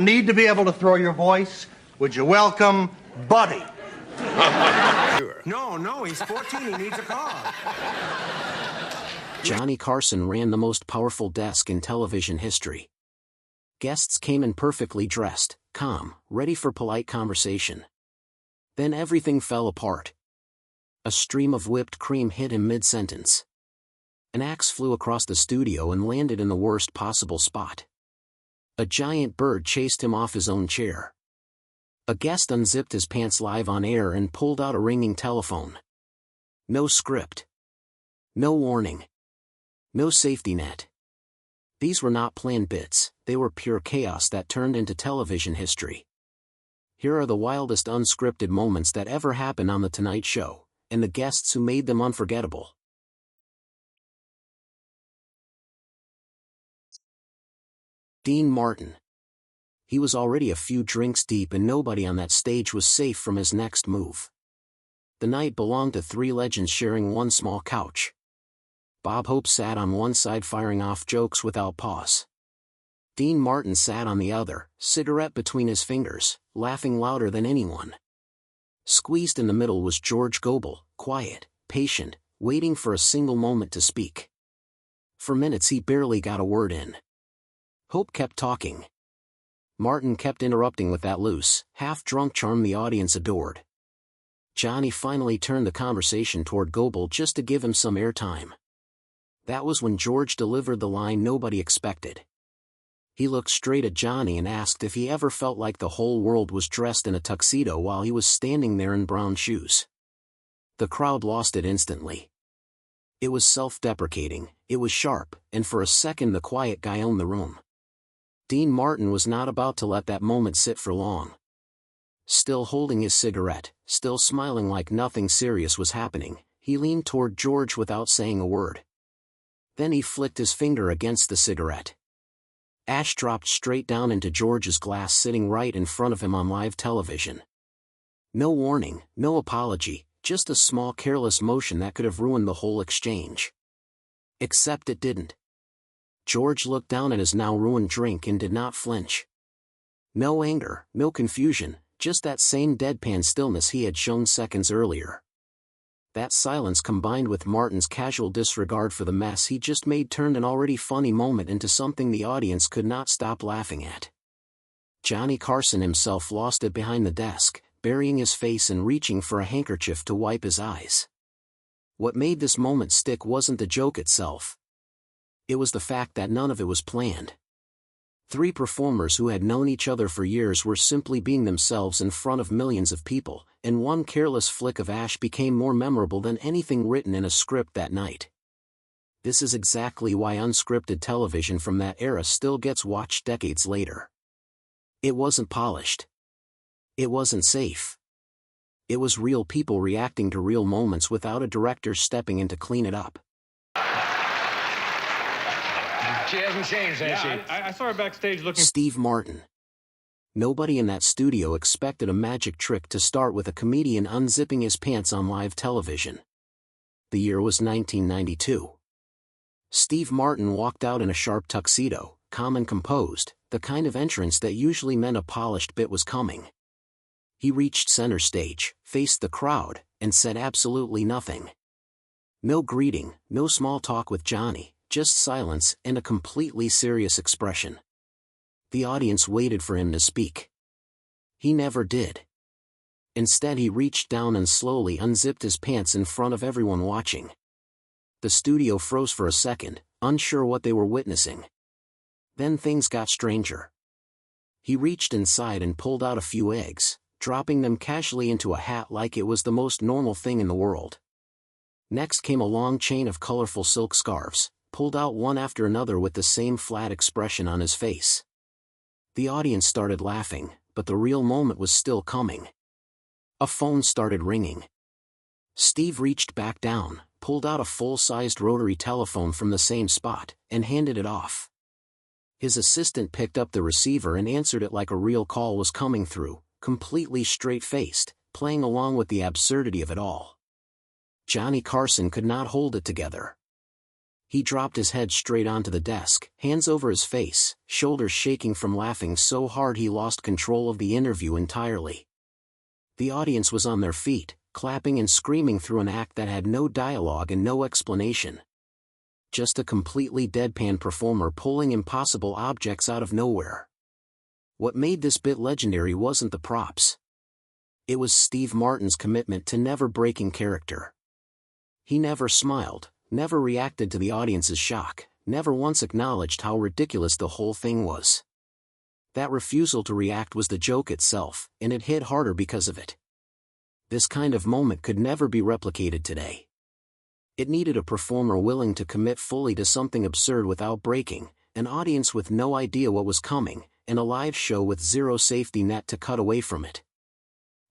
Need to be able to throw your voice. Would you welcome Buddy? No, he's 14. He needs a car. Johnny Carson ran the most powerful desk in television history. Guests came in perfectly dressed, calm, ready for polite conversation. Then everything fell apart. A stream of whipped cream hit him mid-sentence. An axe flew across the studio and landed in the worst possible spot. A giant bird chased him off his own chair. A guest unzipped his pants live on air and pulled out a ringing telephone. No script. No warning. No safety net. These were not planned bits, they were pure chaos that turned into television history. Here are the wildest unscripted moments that ever happened on The Tonight Show, and the guests who made them unforgettable. Dean Martin. He was already a few drinks deep and nobody on that stage was safe from his next move. The night belonged to three legends sharing one small couch. Bob Hope sat on one side firing off jokes without pause. Dean Martin sat on the other, cigarette between his fingers, laughing louder than anyone. Squeezed in the middle was George Gobel, quiet, patient, waiting for a single moment to speak. For minutes he barely got a word in. Hope kept talking. Martin kept interrupting with that loose, half-drunk charm the audience adored. Johnny finally turned the conversation toward Gobel just to give him some airtime. That was when George delivered the line nobody expected. He looked straight at Johnny and asked if he ever felt like the whole world was dressed in a tuxedo while he was standing there in brown shoes. The crowd lost it instantly. It was self-deprecating, it was sharp, and for a second the quiet guy owned the room. Dean Martin was not about to let that moment sit for long. Still holding his cigarette, still smiling like nothing serious was happening, he leaned toward George without saying a word. Then he flicked his finger against the cigarette. Ash dropped straight down into George's glass sitting right in front of him on live television. No warning, no apology, just a small careless motion that could have ruined the whole exchange. Except it didn't. George looked down at his now ruined drink and did not flinch. No anger, no confusion, just that same deadpan stillness he had shown seconds earlier. That silence combined with Martin's casual disregard for the mess he just made turned an already funny moment into something the audience could not stop laughing at. Johnny Carson himself lost it behind the desk, burying his face and reaching for a handkerchief to wipe his eyes. What made this moment stick wasn't the joke itself. It was the fact that none of it was planned. Three performers who had known each other for years were simply being themselves in front of millions of people, and one careless flick of ash became more memorable than anything written in a script that night. This is exactly why unscripted television from that era still gets watched decades later. It wasn't polished. It wasn't safe. It was real people reacting to real moments without a director stepping in to clean it up. She hasn't changed, has she? I saw her backstage looking... Steve Martin. Nobody in that studio expected a magic trick to start with a comedian unzipping his pants on live television. The year was 1992. Steve Martin walked out in a sharp tuxedo, calm and composed, the kind of entrance that usually meant a polished bit was coming. He reached center stage, faced the crowd, and said absolutely nothing. No greeting, no small talk with Johnny. Just silence and a completely serious expression. The audience waited for him to speak. He never did. Instead he reached down and slowly unzipped his pants in front of everyone watching. The studio froze for a second, unsure what they were witnessing. Then things got stranger. He reached inside and pulled out a few eggs, dropping them casually into a hat like it was the most normal thing in the world. Next came a long chain of colorful silk scarves, pulled out one after another with the same flat expression on his face. The audience started laughing, but the real moment was still coming. A phone started ringing. Steve reached back down, pulled out a full-sized rotary telephone from the same spot, and handed it off. His assistant picked up the receiver and answered it like a real call was coming through, completely straight-faced, playing along with the absurdity of it all. Johnny Carson could not hold it together. He dropped his head straight onto the desk, hands over his face, shoulders shaking from laughing so hard he lost control of the interview entirely. The audience was on their feet, clapping and screaming through an act that had no dialogue and no explanation. Just a completely deadpan performer pulling impossible objects out of nowhere. What made this bit legendary wasn't the props. It was Steve Martin's commitment to never breaking character. He never smiled, never reacted to the audience's shock, never once acknowledged how ridiculous the whole thing was. That refusal to react was the joke itself, and it hit harder because of it. This kind of moment could never be replicated today. It needed a performer willing to commit fully to something absurd without breaking, an audience with no idea what was coming, and a live show with zero safety net to cut away from it.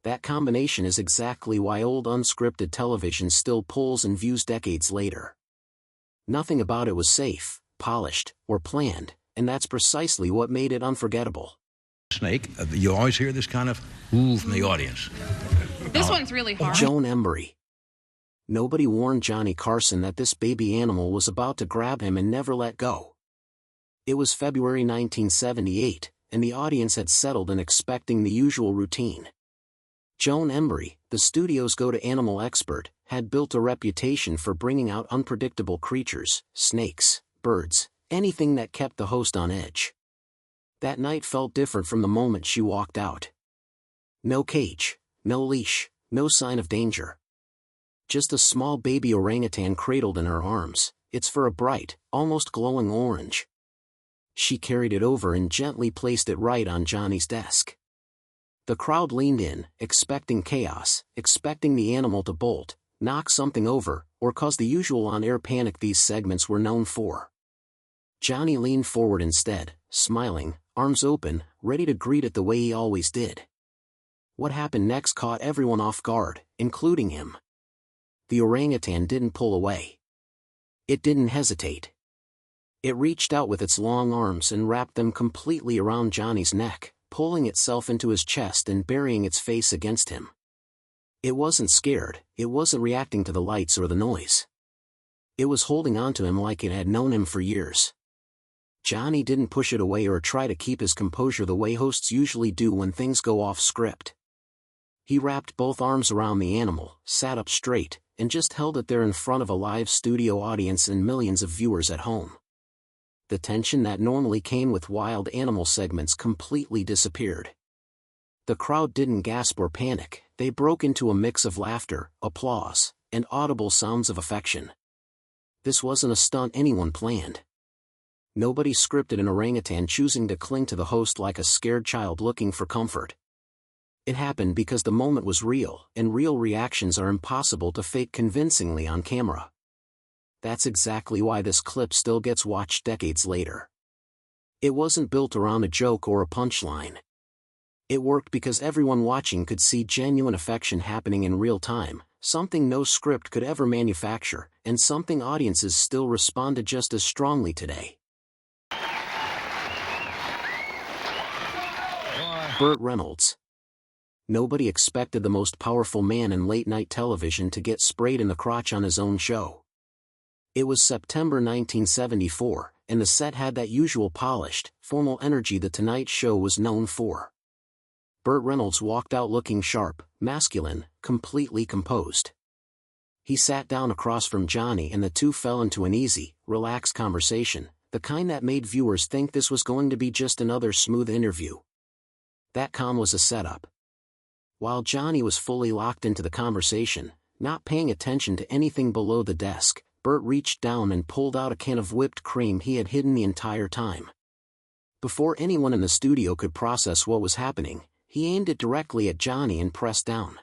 That combination is exactly why old unscripted television still pulls in views decades later. Nothing about it was safe, polished, or planned, and that's precisely what made it unforgettable. Snake, you always hear this kind of ooh from the audience. This one's really hard. Joan Embry. Nobody warned Johnny Carson that this baby animal was about to grab him and never let go. It was February 1978, and the audience had settled in expecting the usual routine. Joan Embry, the studio's go-to animal expert, had built a reputation for bringing out unpredictable creatures, snakes, birds, anything that kept the host on edge. That night felt different from the moment she walked out. No cage, no leash, no sign of danger. Just a small baby orangutan cradled in her arms, its fur a bright, almost glowing orange. She carried it over and gently placed it right on Johnny's desk. The crowd leaned in, expecting chaos, expecting the animal to bolt, knock something over, or cause the usual on-air panic these segments were known for. Johnny leaned forward instead, smiling, arms open, ready to greet it the way he always did. What happened next caught everyone off guard, including him. The orangutan didn't pull away. It didn't hesitate. It reached out with its long arms and wrapped them completely around Johnny's neck, pulling itself into his chest and burying its face against him. It wasn't scared, it wasn't reacting to the lights or the noise. It was holding onto him like it had known him for years. Johnny didn't push it away or try to keep his composure the way hosts usually do when things go off script. He wrapped both arms around the animal, sat up straight, and just held it there in front of a live studio audience and millions of viewers at home. The tension that normally came with wild animal segments completely disappeared. The crowd didn't gasp or panic, they broke into a mix of laughter, applause, and audible sounds of affection. This wasn't a stunt anyone planned. Nobody scripted an orangutan choosing to cling to the host like a scared child looking for comfort. It happened because the moment was real, and real reactions are impossible to fake convincingly on camera. That's exactly why this clip still gets watched decades later. It wasn't built around a joke or a punchline. It worked because everyone watching could see genuine affection happening in real time, something no script could ever manufacture, and something audiences still respond to just as strongly today. Burt Reynolds. Nobody expected the most powerful man in late-night television to get sprayed in the crotch on his own show. It was September 1974, and the set had that usual polished, formal energy The Tonight Show was known for. Burt Reynolds walked out looking sharp, masculine, completely composed. He sat down across from Johnny and the two fell into an easy, relaxed conversation, the kind that made viewers think this was going to be just another smooth interview. That calm was a setup. While Johnny was fully locked into the conversation, not paying attention to anything below the desk, Burt reached down and pulled out a can of whipped cream he had hidden the entire time. Before anyone in the studio could process what was happening, he aimed it directly at Johnny and pressed down.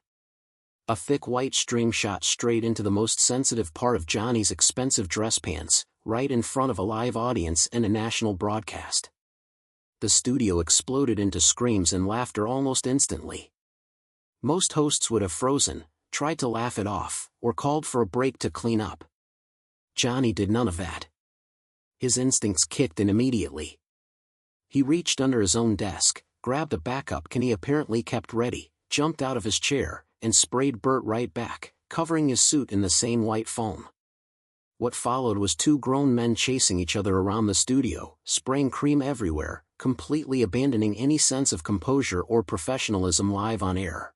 A thick white stream shot straight into the most sensitive part of Johnny's expensive dress pants, right in front of a live audience and a national broadcast. The studio exploded into screams and laughter almost instantly. Most hosts would have frozen, tried to laugh it off, or called for a break to clean up. Johnny did none of that. His instincts kicked in immediately. He reached under his own desk, grabbed a backup can he apparently kept ready, jumped out of his chair, and sprayed Burt right back, covering his suit in the same white foam. What followed was two grown men chasing each other around the studio, spraying cream everywhere, completely abandoning any sense of composure or professionalism live on air.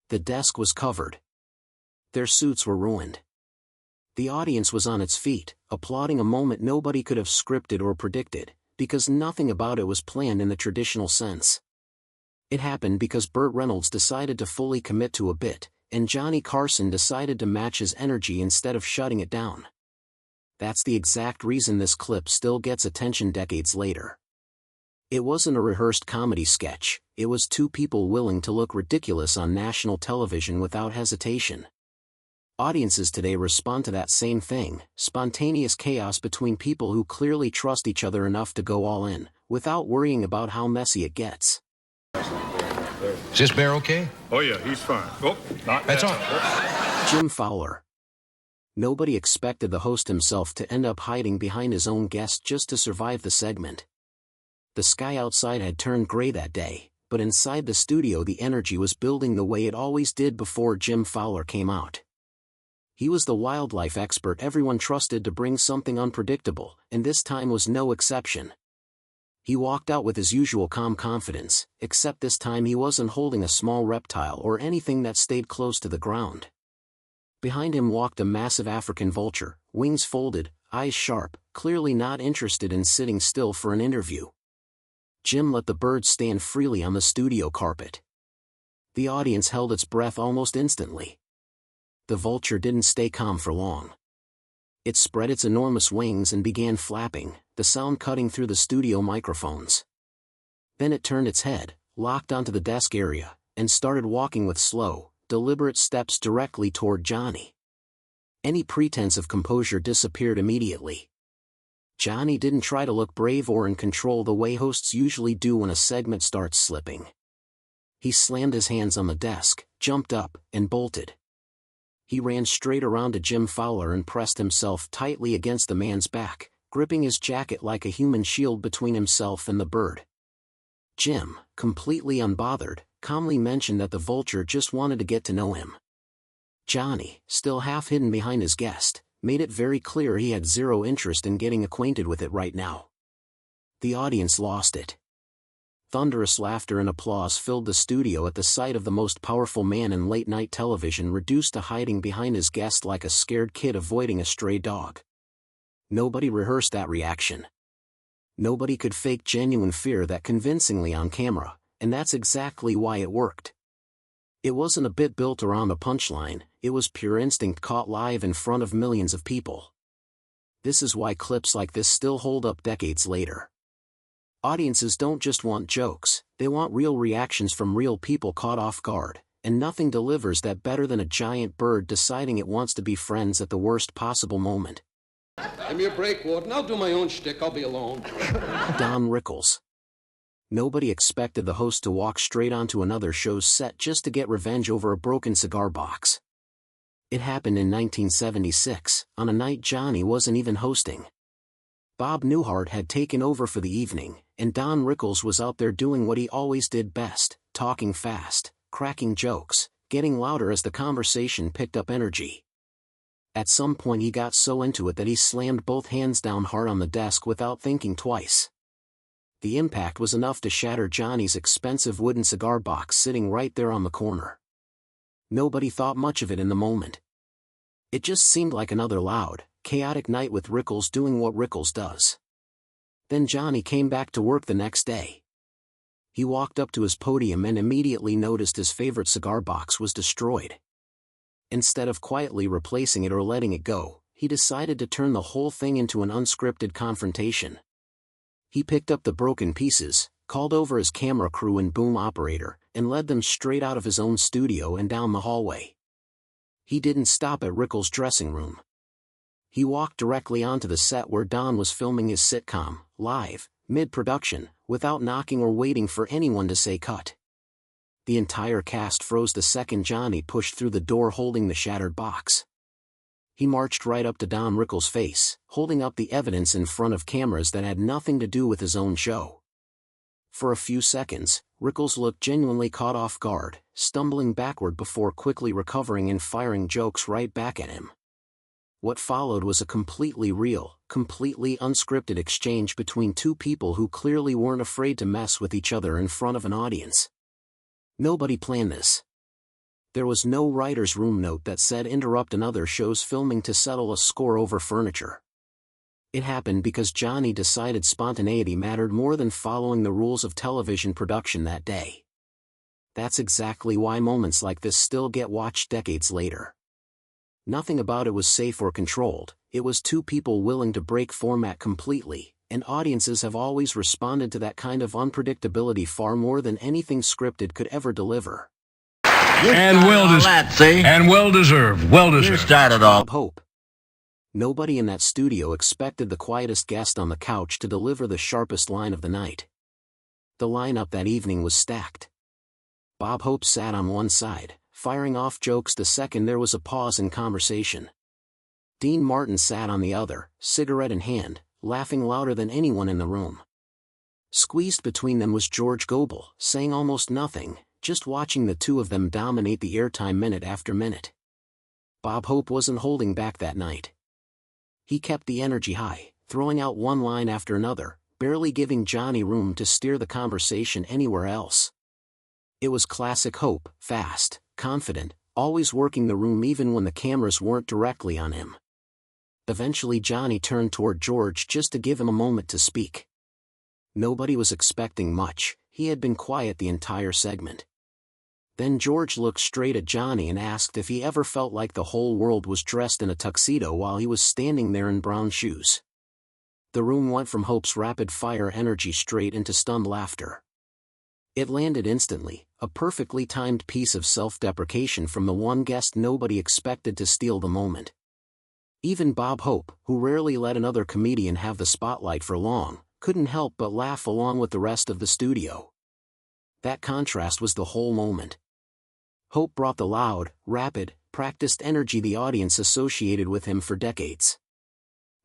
The desk was covered. Their suits were ruined. The audience was on its feet, applauding a moment nobody could have scripted or predicted, because nothing about it was planned in the traditional sense. It happened because Burt Reynolds decided to fully commit to a bit, and Johnny Carson decided to match his energy instead of shutting it down. That's the exact reason this clip still gets attention decades later. It wasn't a rehearsed comedy sketch, it was two people willing to look ridiculous on national television without hesitation. Audiences today respond to that same thing, spontaneous chaos between people who clearly trust each other enough to go all in, without worrying about how messy it gets. Is this bear okay? Oh, yeah, he's fine. Oh, not That's that. all. Jim Fowler. Nobody expected the host himself to end up hiding behind his own guest just to survive the segment. The sky outside had turned gray that day, but inside the studio the energy was building the way it always did before Jim Fowler came out. He was the wildlife expert everyone trusted to bring something unpredictable, and this time was no exception. He walked out with his usual calm confidence, except this time he wasn't holding a small reptile or anything that stayed close to the ground. Behind him walked a massive African vulture, wings folded, eyes sharp, clearly not interested in sitting still for an interview. Jim let the bird stand freely on the studio carpet. The audience held its breath almost instantly. The vulture didn't stay calm for long. It spread its enormous wings and began flapping, the sound cutting through the studio microphones. Then it turned its head, locked onto the desk area, and started walking with slow, deliberate steps directly toward Johnny. Any pretense of composure disappeared immediately. Johnny didn't try to look brave or in control the way hosts usually do when a segment starts slipping. He slammed his hands on the desk, jumped up, and bolted. He ran straight around to Jim Fowler and pressed himself tightly against the man's back, gripping his jacket like a human shield between himself and the bird. Jim, completely unbothered, calmly mentioned that the vulture just wanted to get to know him. Johnny, still half hidden behind his guest, made it very clear he had zero interest in getting acquainted with it right now. The audience lost it. Thunderous laughter and applause filled the studio at the sight of the most powerful man in late-night television reduced to hiding behind his guest like a scared kid avoiding a stray dog. Nobody rehearsed that reaction. Nobody could fake genuine fear that convincingly on camera, and that's exactly why it worked. It wasn't a bit built around a punchline, it was pure instinct caught live in front of millions of people. This is why clips like this still hold up decades later. Audiences don't just want jokes, they want real reactions from real people caught off guard, and nothing delivers that better than a giant bird deciding it wants to be friends at the worst possible moment. Give me a break, Warden. I'll do my own shtick. I'll be alone. Don Rickles. Nobody expected the host to walk straight onto another show's set just to get revenge over a broken cigar box. It happened in 1976, on a night Johnny wasn't even hosting. Bob Newhart had taken over for the evening, and Don Rickles was out there doing what he always did best, talking fast, cracking jokes, getting louder as the conversation picked up energy. At some point he got so into it that he slammed both hands down hard on the desk without thinking twice. The impact was enough to shatter Johnny's expensive wooden cigar box sitting right there on the corner. Nobody thought much of it in the moment. It just seemed like another loud, chaotic night with Rickles doing what Rickles does. Then Johnny came back to work the next day. He walked up to his podium and immediately noticed his favorite cigar box was destroyed. Instead of quietly replacing it or letting it go, he decided to turn the whole thing into an unscripted confrontation. He picked up the broken pieces, called over his camera crew and boom operator, and led them straight out of his own studio and down the hallway. He didn't stop at Rickles' dressing room. He walked directly onto the set where Don was filming his sitcom, live, mid-production, without knocking or waiting for anyone to say cut. The entire cast froze the second Johnny pushed through the door holding the shattered box. He marched right up to Don Rickles' face, holding up the evidence in front of cameras that had nothing to do with his own show. For a few seconds, Rickles looked genuinely caught off guard, stumbling backward before quickly recovering and firing jokes right back at him. What followed was a completely real, completely unscripted exchange between two people who clearly weren't afraid to mess with each other in front of an audience. Nobody planned this. There was no writer's room note that said interrupt another show's filming to settle a score over furniture. It happened because Johnny decided spontaneity mattered more than following the rules of television production that day. That's exactly why moments like this still get watched decades later. Nothing about it was safe or controlled, it was two people willing to break format completely, and audiences have always responded to that kind of unpredictability far more than anything scripted could ever deliver. And well deserved. You started all. Bob Hope. Nobody in that studio expected the quietest guest on the couch to deliver the sharpest line of the night. The lineup that evening was stacked. Bob Hope sat on one side, firing off jokes the second there was a pause in conversation. Dean Martin sat on the other, cigarette in hand, laughing louder than anyone in the room. Squeezed between them was George Gobel, saying almost nothing, just watching the two of them dominate the airtime minute after minute. Bob Hope wasn't holding back that night. He kept the energy high, throwing out one line after another, barely giving Johnny room to steer the conversation anywhere else. It was classic Hope, fast, confident, always working the room even when the cameras weren't directly on him. Eventually Johnny turned toward George just to give him a moment to speak. Nobody was expecting much, he had been quiet the entire segment. Then George looked straight at Johnny and asked if he ever felt like the whole world was dressed in a tuxedo while he was standing there in brown shoes. The room went from Hope's rapid-fire energy straight into stunned laughter. It landed instantly, a perfectly timed piece of self-deprecation from the one guest nobody expected to steal the moment. Even Bob Hope, who rarely let another comedian have the spotlight for long, couldn't help but laugh along with the rest of the studio. That contrast was the whole moment. Hope brought the loud, rapid, practiced energy the audience associated with him for decades.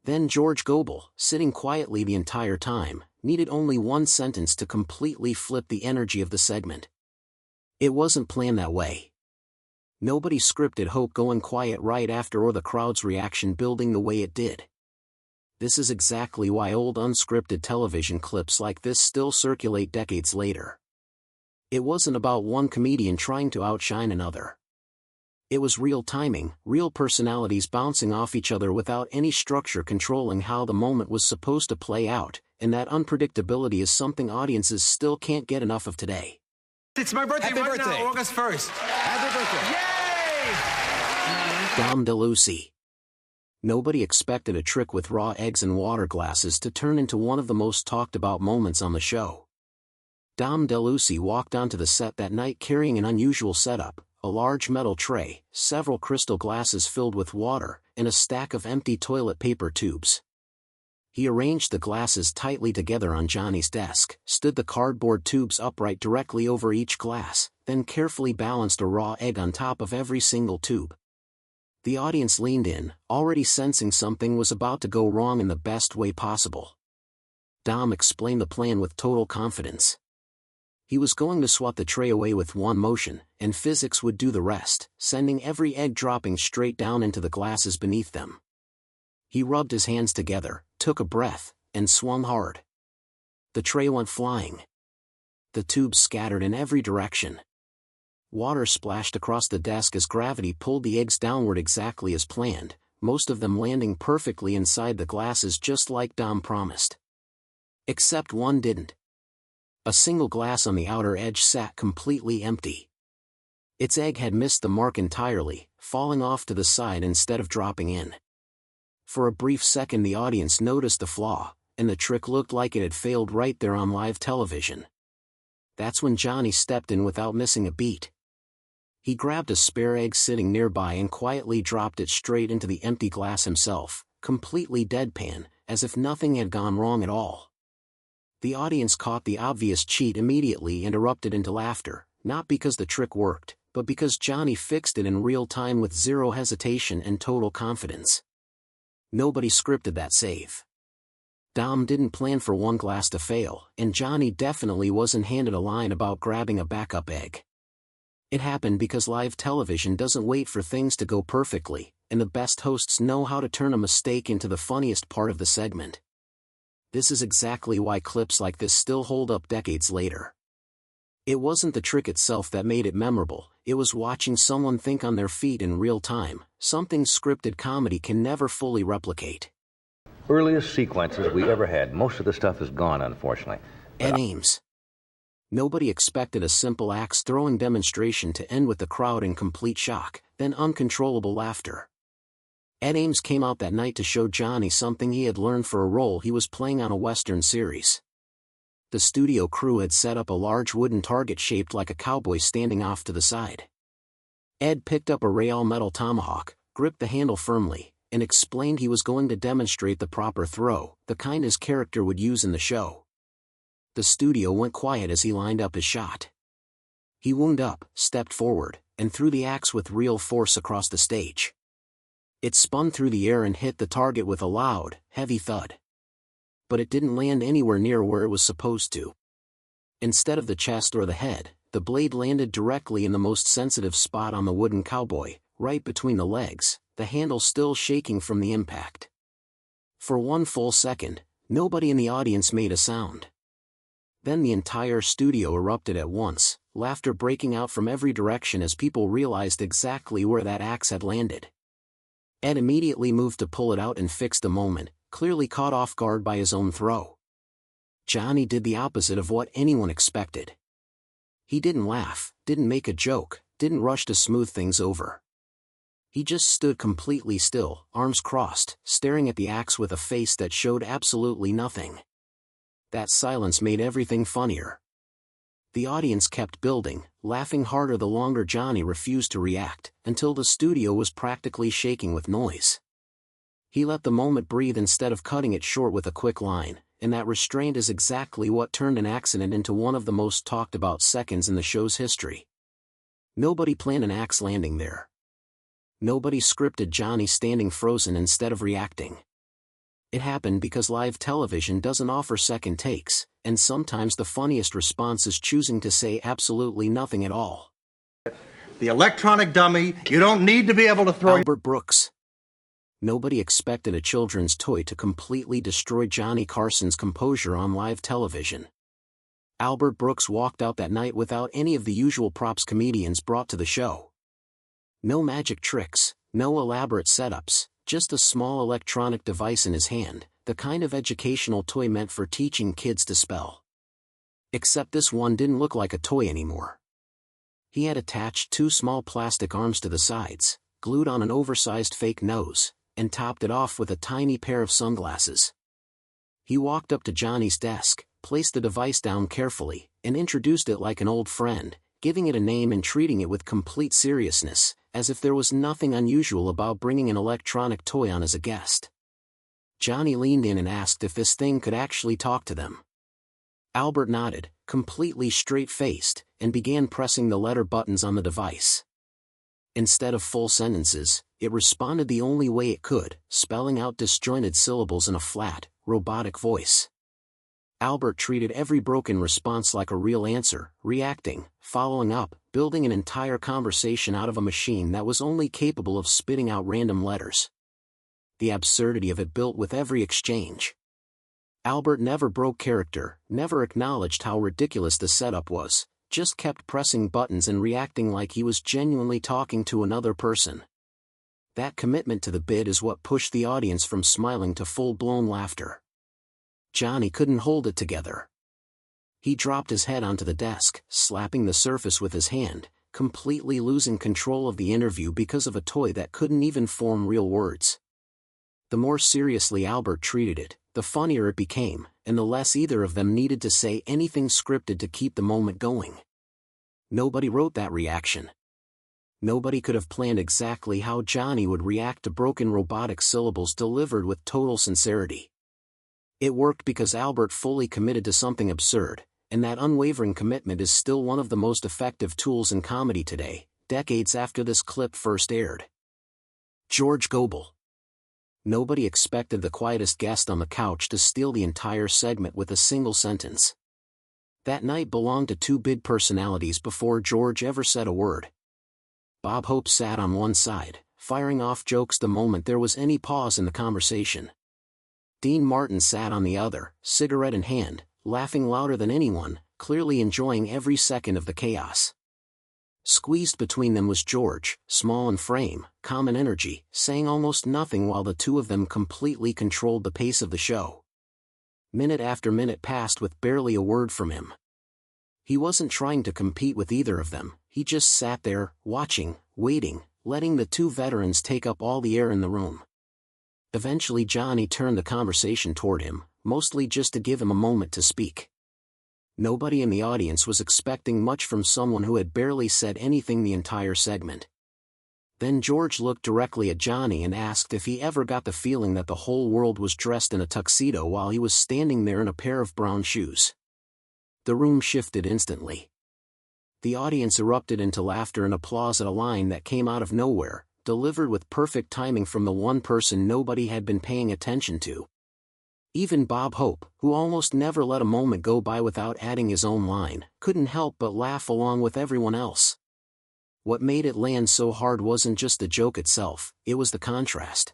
Then George Gobel, sitting quietly the entire time, needed only one sentence to completely flip the energy of the segment. It wasn't planned that way. Nobody scripted Hope going quiet right after or the crowd's reaction building the way it did. This is exactly why old unscripted television clips like this still circulate decades later. It wasn't about one comedian trying to outshine another. It was real timing, real personalities bouncing off each other without any structure controlling how the moment was supposed to play out, and that unpredictability is something audiences still can't get enough of today. It's my birthday now, August 1st. Happy birthday. Yay! Dom DeLuise. Nobody expected a trick with raw eggs and water glasses to turn into one of the most talked about moments on the show. Dom DeLuise walked onto the set that night carrying an unusual setup, a large metal tray, several crystal glasses filled with water, and a stack of empty toilet paper tubes. He arranged the glasses tightly together on Johnny's desk, stood the cardboard tubes upright directly over each glass, then carefully balanced a raw egg on top of every single tube. The audience leaned in, already sensing something was about to go wrong in the best way possible. Dom explained the plan with total confidence. He was going to swat the tray away with one motion, and physics would do the rest, sending every egg dropping straight down into the glasses beneath them. He rubbed his hands together, took a breath, and swung hard. The tray went flying. The tubes scattered in every direction. Water splashed across the desk as gravity pulled the eggs downward exactly as planned, most of them landing perfectly inside the glasses just like Dom promised. Except one didn't. A single glass on the outer edge sat completely empty. Its egg had missed the mark entirely, falling off to the side instead of dropping in. For a brief second the audience noticed the flaw, and the trick looked like it had failed right there on live television. That's when Johnny stepped in without missing a beat. He grabbed a spare egg sitting nearby and quietly dropped it straight into the empty glass himself, completely deadpan, as if nothing had gone wrong at all. The audience caught the obvious cheat immediately and erupted into laughter, not because the trick worked, but because Johnny fixed it in real time with zero hesitation and total confidence. Nobody scripted that save. Dom didn't plan for one glass to fail, and Johnny definitely wasn't handed a line about grabbing a backup egg. It happened because live television doesn't wait for things to go perfectly, and the best hosts know how to turn a mistake into the funniest part of the segment. This is exactly why clips like this still hold up decades later. It wasn't the trick itself that made it memorable, it was watching someone think on their feet in real time, something scripted comedy can never fully replicate. Earliest sequences we ever had. Most of the stuff is gone, unfortunately. Ed Ames. Nobody expected a simple axe-throwing demonstration to end with the crowd in complete shock, then uncontrollable laughter. Ed Ames came out that night to show Johnny something he had learned for a role he was playing on a Western series. The studio crew had set up a large wooden target shaped like a cowboy standing off to the side. Ed picked up a rail metal tomahawk, gripped the handle firmly, and explained he was going to demonstrate the proper throw, the kind his character would use in the show. The studio went quiet as he lined up his shot. He wound up, stepped forward, and threw the axe with real force across the stage. It spun through the air and hit the target with a loud, heavy thud. But it didn't land anywhere near where it was supposed to. Instead of the chest or the head, the blade landed directly in the most sensitive spot on the wooden cowboy, right between the legs, the handle still shaking from the impact. For one full second, nobody in the audience made a sound. Then the entire studio erupted at once, laughter breaking out from every direction as people realized exactly where that axe had landed. Ed immediately moved to pull it out and fix the moment, clearly caught off guard by his own throw. Johnny did the opposite of what anyone expected. He didn't laugh, didn't make a joke, didn't rush to smooth things over. He just stood completely still, arms crossed, staring at the axe with a face that showed absolutely nothing. That silence made everything funnier. The audience kept building, laughing harder the longer Johnny refused to react, until the studio was practically shaking with noise. He let the moment breathe instead of cutting it short with a quick line, and that restraint is exactly what turned an accident into one of the most talked about seconds in the show's history. Nobody planned an axe landing there. Nobody scripted Johnny standing frozen instead of reacting. It happened because live television doesn't offer second takes, and sometimes the funniest response is choosing to say absolutely nothing at all. The electronic dummy, you don't need to be able to throw... Albert Brooks. Nobody expected a children's toy to completely destroy Johnny Carson's composure on live television. Albert Brooks walked out that night without any of the usual props comedians brought to the show. No magic tricks, no elaborate setups, just a small electronic device in his hand, the kind of educational toy meant for teaching kids to spell. Except this one didn't look like a toy anymore. He had attached two small plastic arms to the sides, glued on an oversized fake nose, and topped it off with a tiny pair of sunglasses. He walked up to Johnny's desk, placed the device down carefully, and introduced it like an old friend, giving it a name and treating it with complete seriousness, as if there was nothing unusual about bringing an electronic toy on as a guest. Johnny leaned in and asked if this thing could actually talk to them. Albert nodded, completely straight-faced, and began pressing the letter buttons on the device. Instead of full sentences, it responded the only way it could, spelling out disjointed syllables in a flat, robotic voice. Albert treated every broken response like a real answer, reacting, following up, building an entire conversation out of a machine that was only capable of spitting out random letters. The absurdity of it built with every exchange. Albert never broke character, never acknowledged how ridiculous the setup was, just kept pressing buttons and reacting like he was genuinely talking to another person. That commitment to the bit is what pushed the audience from smiling to full-blown laughter. Johnny couldn't hold it together. He dropped his head onto the desk, slapping the surface with his hand, completely losing control of the interview because of a toy that couldn't even form real words. The more seriously Albert treated it, the funnier it became, and the less either of them needed to say anything scripted to keep the moment going. Nobody wrote that reaction. Nobody could have planned exactly how Johnny would react to broken robotic syllables delivered with total sincerity. It worked because Albert fully committed to something absurd, and that unwavering commitment is still one of the most effective tools in comedy today, decades after this clip first aired. George Gobel. Nobody expected the quietest guest on the couch to steal the entire segment with a single sentence. That night belonged to two big personalities before George ever said a word. Bob Hope sat on one side, firing off jokes the moment there was any pause in the conversation. Dean Martin sat on the other, cigarette in hand, laughing louder than anyone, clearly enjoying every second of the chaos. Squeezed between them was George, small in frame, calm in energy, saying almost nothing while the two of them completely controlled the pace of the show. Minute after minute passed with barely a word from him. He wasn't trying to compete with either of them, he just sat there, watching, waiting, letting the two veterans take up all the air in the room. Eventually Johnny turned the conversation toward him, mostly just to give him a moment to speak. Nobody in the audience was expecting much from someone who had barely said anything the entire segment. Then George looked directly at Johnny and asked if he ever got the feeling that the whole world was dressed in a tuxedo while he was standing there in a pair of brown shoes. The room shifted instantly. The audience erupted into laughter and applause at a line that came out of nowhere, delivered with perfect timing from the one person nobody had been paying attention to. Even Bob Hope, who almost never let a moment go by without adding his own line, couldn't help but laugh along with everyone else. What made it land so hard wasn't just the joke itself, it was the contrast.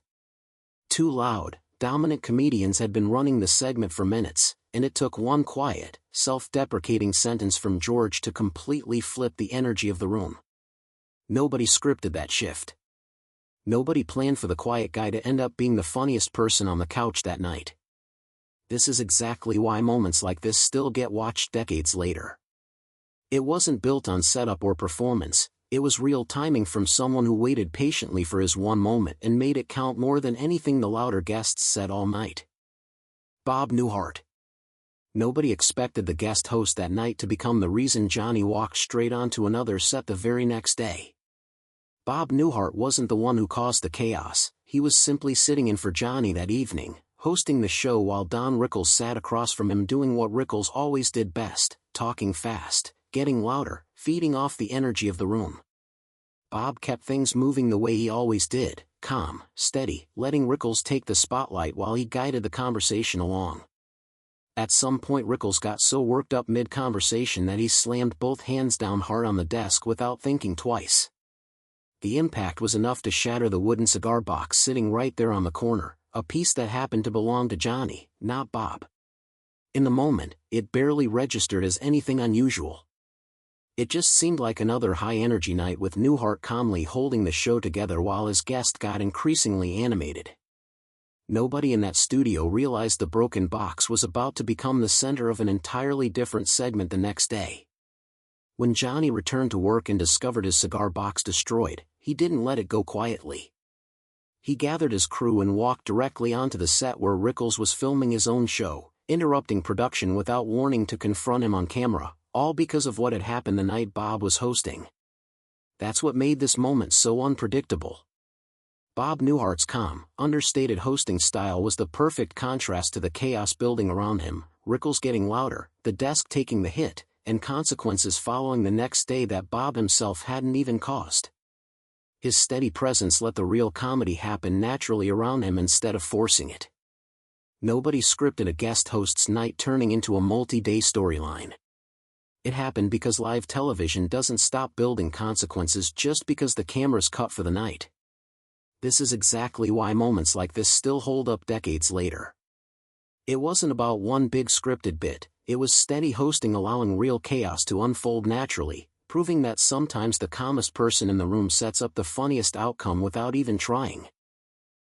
Two loud, dominant comedians had been running the segment for minutes, and it took one quiet, self-deprecating sentence from George to completely flip the energy of the room. Nobody scripted that shift. Nobody planned for the quiet guy to end up being the funniest person on the couch that night. This is exactly why moments like this still get watched decades later. It wasn't built on setup or performance, it was real timing from someone who waited patiently for his one moment and made it count more than anything the louder guests said all night. Bob Newhart. Nobody expected the guest host that night to become the reason Johnny walked straight on to another set the very next day. Bob Newhart wasn't the one who caused the chaos, he was simply sitting in for Johnny that evening, hosting the show while Don Rickles sat across from him doing what Rickles always did best, talking fast, getting louder, feeding off the energy of the room. Bob kept things moving the way he always did, calm, steady, letting Rickles take the spotlight while he guided the conversation along. At some point Rickles got so worked up mid-conversation that he slammed both hands down hard on the desk without thinking twice. The impact was enough to shatter the wooden cigar box sitting right there on the corner, a piece that happened to belong to Johnny, not Bob. In the moment, it barely registered as anything unusual. It just seemed like another high-energy night with Newhart calmly holding the show together while his guest got increasingly animated. Nobody in that studio realized the broken box was about to become the center of an entirely different segment the next day. When Johnny returned to work and discovered his cigar box destroyed, he didn't let it go quietly. He gathered his crew and walked directly onto the set where Rickles was filming his own show, interrupting production without warning to confront him on camera, all because of what had happened the night Bob was hosting. That's what made this moment so unpredictable. Bob Newhart's calm, understated hosting style was the perfect contrast to the chaos building around him, Rickles getting louder, the desk taking the hit, and consequences following the next day that Bob himself hadn't even caused. His steady presence let the real comedy happen naturally around him instead of forcing it. Nobody scripted a guest host's night turning into a multi-day storyline. It happened because live television doesn't stop building consequences just because the camera's cut for the night. This is exactly why moments like this still hold up decades later. It wasn't about one big scripted bit, it was steady hosting allowing real chaos to unfold naturally, proving that sometimes the calmest person in the room sets up the funniest outcome without even trying.